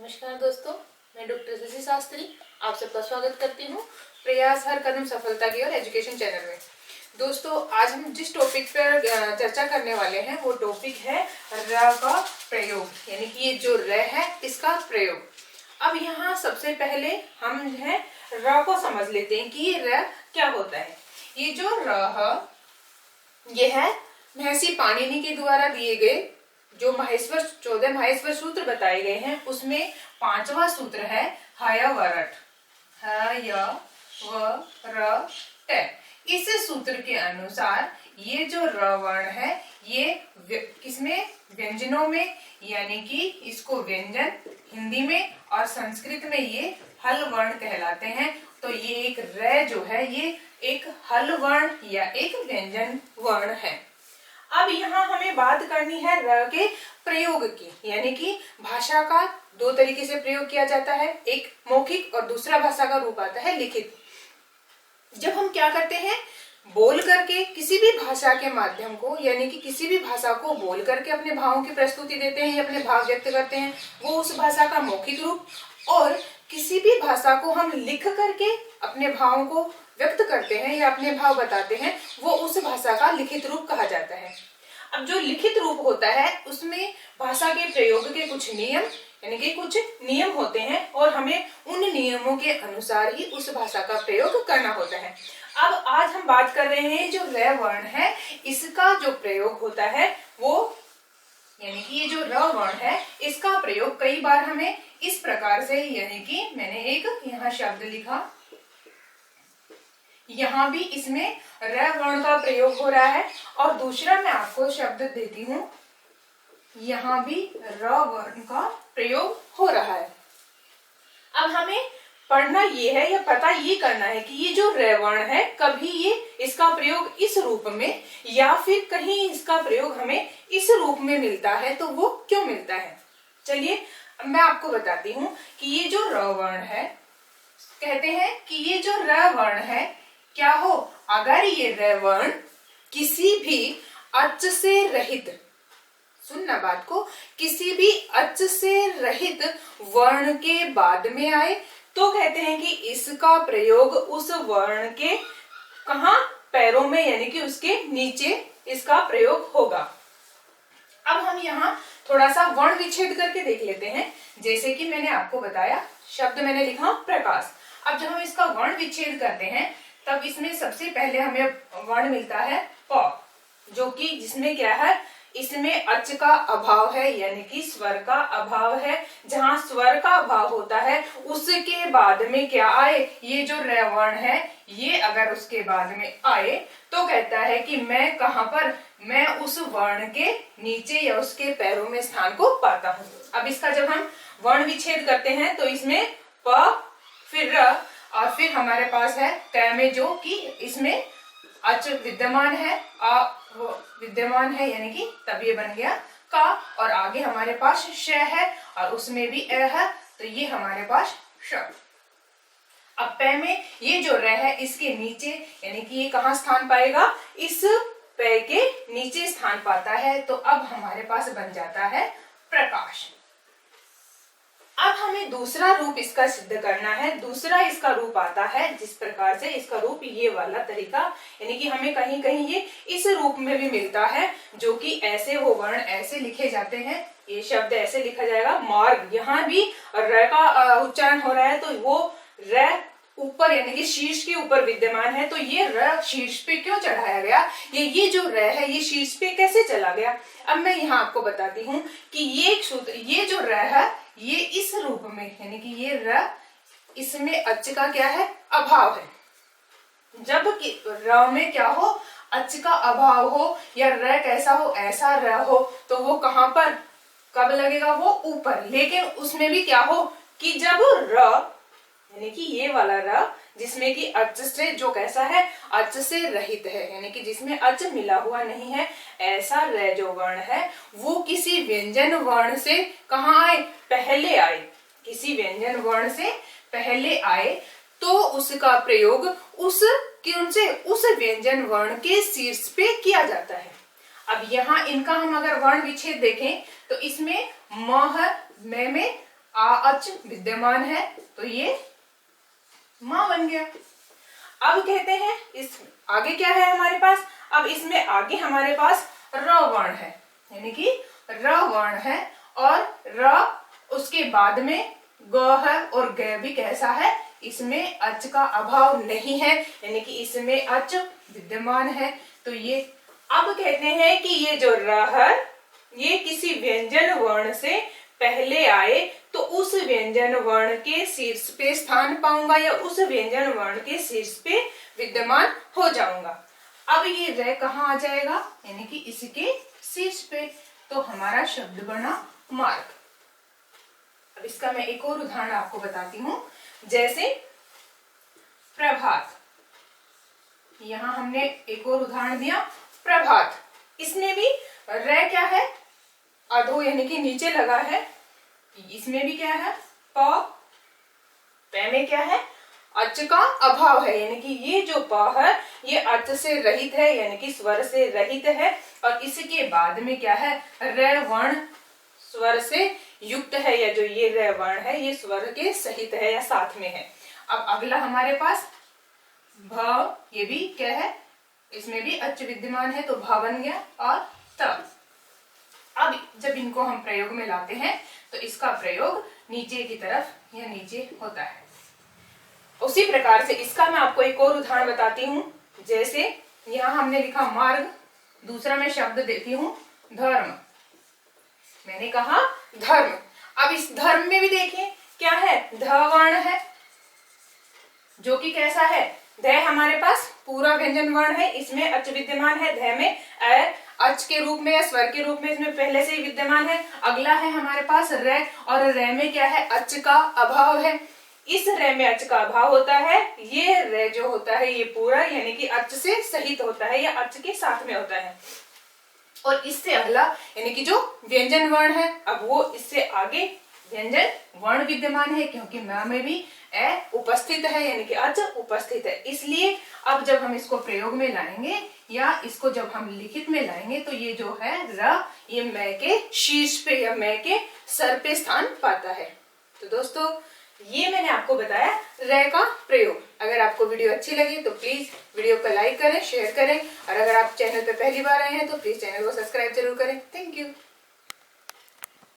नमस्कार दोस्तों, मैं डॉक्टर शशि शास्त्री आप सबका स्वागत करती हूँ प्रयास हर कदम सफलता की ओर एजुकेशन चैनल में। दोस्तों, आज हम जिस टॉपिक पर चर्चा करने वाले हैं वो टॉपिक है र का प्रयोग, यानी कि ये जो र है इसका प्रयोग। अब यहाँ सबसे पहले हम है र को समझ लेते हैं कि ये र क्या होता है। ये जो र है ये है महर्षि पाणिनि के द्वारा दिए गए जो 14 माहेश्वर सूत्र बताए गए हैं, उसमें 5वां सूत्र है हयवरट, इस सूत्र के अनुसार ये जो र वर्ण है ये किसमें व्यंजनों में, यानी कि इसको व्यंजन हिंदी में और संस्कृत में ये हल वर्ण कहलाते हैं। तो ये एक र जो है ये एक हल वर्ण या एक व्यंजन वर्ण है। अब यहाँ हमें बात करनी है र के प्रयोग की, यानी कि भाषा का दो तरीके से प्रयोग किया जाता है, एक मौखिक और दूसरा भाषा का रूप आता है लिखित। जब हम क्या करते हैं, बोल करके किसी भी भाषा के माध्यम को, यानी कि किसी भी भाषा को बोल करके अपने भावों की प्रस्तुति देते हैं या अपने भाव व्यक्त करते हैं, वो उस भाषा का मौखिक रूप, और किसी भी भाषा को हम लिख करके अपने भावों को व्यक्त करते हैं या अपने भाव बताते हैं, वो उस भाषा का लिखित रूप कहा जाता है। अब जो लिखित रूप होता है उसमें भाषा के प्रयोग के कुछ नियम, यानी कि कुछ नियम होते हैं और हमें उन नियमों के अनुसार ही उस भाषा का प्रयोग करना होता है। अब आज हम बात कर रहे हैं जो र वर्ण है इसका जो प्रयोग होता है वो, यानी कि ये जो र वर्ण है इसका प्रयोग कई बार हमें इस प्रकार से, यानी कि मैंने एक यहाँ शब्द लिखा, यहाँ भी इसमें र वर्ण का प्रयोग हो रहा है, और दूसरा मैं आपको शब्द देती हूँ, यहाँ भी र वर्ण का प्रयोग हो रहा है। अब हमें पढ़ना ये है या पता ये करना है कि ये जो र वर्ण है कभी ये इसका प्रयोग इस रूप में या फिर कहीं इसका प्रयोग हमें इस रूप में मिलता है, तो वो क्यों मिलता है। चलिए मैं आपको बताती हूँ कि ये जो र वर्ण है, कहते हैं कि ये जो र वर्ण है क्या हो, अगर ये र वर्ण किसी भी अच से रहित, सुनना बात को, किसी भी अच से रहित वर्ण के बाद में आए तो कहते हैं कि इसका प्रयोग उस वर्ण के कहाँ, पैरों में, यानी कि उसके नीचे इसका प्रयोग होगा। अब हम यहाँ थोड़ा सा वर्ण विच्छेद करके देख लेते हैं। जैसे कि मैंने आपको बताया, शब्द मैंने लिखा प्रकाश। अब जब हम इसका वर्ण विच्छेद करते हैं तब इसमें सबसे पहले हमें वर्ण मिलता है प, जो कि जिसमें क्या है, इसमें अच का अभाव है, यानी कि स्वर का अभाव है। जहां स्वर का अभाव होता है उसके बाद में क्या आए, ये जो र वर्ण है ये अगर उसके बाद में आए तो कहता है कि मैं कहां पर, मैं उस वर्ण के नीचे या उसके पैरों में स्थान को पाता हूँ। अब इसका जब हम वर्ण विच्छेद करते हैं तो इसमें प फिर र और फिर हमारे पास है क में, जो कि इसमें अच विद्यमान है, अ विद्यमान है, यानी कि तब ये बन गया का, और आगे हमारे पास श है और उसमें भी अ है, तो ये हमारे पास श। अब प में ये जो र है इसके नीचे, यानी कि ये कहाँ स्थान पाएगा, इस प के नीचे स्थान पाता है, तो अब हमारे पास बन जाता है प्रकाश। अब हमें दूसरा रूप इसका सिद्ध करना है। दूसरा इसका रूप आता है जिस प्रकार से, इसका रूप ये वाला तरीका, यानी कि हमें कहीं कहीं ये इस रूप में भी मिलता है, जो कि ऐसे वो वर्ण ऐसे लिखे जाते हैं, ये शब्द ऐसे लिखा जाएगा मार्ग। यहाँ भी र का उच्चारण हो रहा है तो वो र ऊपर, यानी कि शीर्ष के ऊपर विद्यमान है, तो ये र शीर्ष पे क्यों चढ़ाया गया, ये जो र है ये शीर्ष पे कैसे चला गया। अब मैं यहाँ आपको बताती हूँ कि ये एक सूत्र, ये जो र है ये इस रूप में, यानी कि ये र, इसमें अच का क्या है, अभाव है। जब कि र में क्या हो, अच का अभाव हो या र कैसा हो, ऐसा र हो, तो वो कहाँ पर कब लगेगा, वो ऊपर। लेकिन उसमें भी क्या हो कि जब र, यानी कि ये वाला र जिसमें कि अच से, जो कैसा है, अच से रहित है, यानी कि जिसमें अच मिला हुआ नहीं है, ऐसा र जो वर्ण है वो किसी व्यंजन वर्ण से कहाँ आए, पहले आए, किसी व्यंजन वर्ण से पहले आए तो उसका प्रयोग उस व्यंजन वर्ण के शीर्ष पे किया जाता है। अब यहाँ इनका हम अगर वर्ण विच्छेद देखें तो इसमें म है, में आ अच विद्यमान है तो ये माँ बन गया। अब कहते हैं इस आगे क्या है हमारे पास, अब इसमें आगे हमारे पास र वर्ण है, यानी कि र वर्ण है और र उसके बाद में ग है और ग भी कैसा है, इसमें अच का अभाव नहीं है, यानी कि इसमें अच विद्यमान है। तो ये अब कहते हैं कि ये जो र है ये किसी व्यंजन वर्ण से पहले आए तो उस व्यंजन वर्ण के शीर्ष पे स्थान पाऊंगा या उस व्यंजन वर्ण के शीर्ष पे विद्यमान हो जाऊंगा। अब ये र कहाँ आ जाएगा, यानी कि इसके शीर्ष पे, तो हमारा शब्द बना मार्ग। अब इसका मैं एक और उदाहरण आपको बताती हूँ, जैसे प्रभात। यहां हमने एक और उदाहरण दिया प्रभात, इसमें भी र क्या है, अधो यानी कि नीचे लगा है, इसमें भी क्या है प में क्या है, अच का अभाव है, यानी कि ये जो प है ये अच से रहित है, यानी कि स्वर से रहित है, और इसके बाद में क्या है र वर्ण स्वर से युक्त है, या जो ये र वर्ण है ये स्वर के सहित है या साथ में है। अब अगला हमारे पास भ, ये भी क्या है, इसमें भी अच विद्यमान है तो भ बन गया, और त। अब जब इनको हम प्रयोग में लाते हैं तो इसका प्रयोग नीचे की तरफ या नीचे होता है। उसी प्रकार से इसका मैं आपको एक और उदाहरण बताती हूँ, जैसे यहाँ हमने लिखा मार्ग, दूसरा मैं शब्द देती हूँ धर्म। मैंने कहा धर्म, अब इस धर्म में भी देखिए क्या है, ध वर्ण है जो कि कैसा है, ध हमारे पास पूरा व्यंजन वर्ण है, इसमें अच विद्यमान है, ध में अच के रूप में या स्वर के रूप में इसमें पहले से ही विद्यमान है। अगला है हमारे पास र, और र में क्या है, अच का अभाव है, इस र में अच का अभाव होता है, ये र जो होता है ये पूरा यानी कि अच से सहित होता है या अच के साथ में होता है। और इससे अगला यानी कि जो व्यंजन वर्ण है, अब वो इससे आगे व्यंजन वर्ण विद्यमान है, क्योंकि म में भी ए उपस्थित है यानी कि अच उपस्थित है। इसलिए अब जब हम इसको प्रयोग में लाएंगे या इसको जब हम लिखित में लाएंगे तो ये जो है र, ये मैं के शीर्ष पे या मैं के सर पे स्थान पाता है। तो दोस्तों ये मैंने आपको बताया र का प्रयोग। अगर आपको वीडियो अच्छी लगी तो प्लीज वीडियो को लाइक करें, शेयर करें, और अगर आप चैनल पे पहली बार आए हैं तो प्लीज चैनल को सब्सक्राइब जरूर करें। Thank you.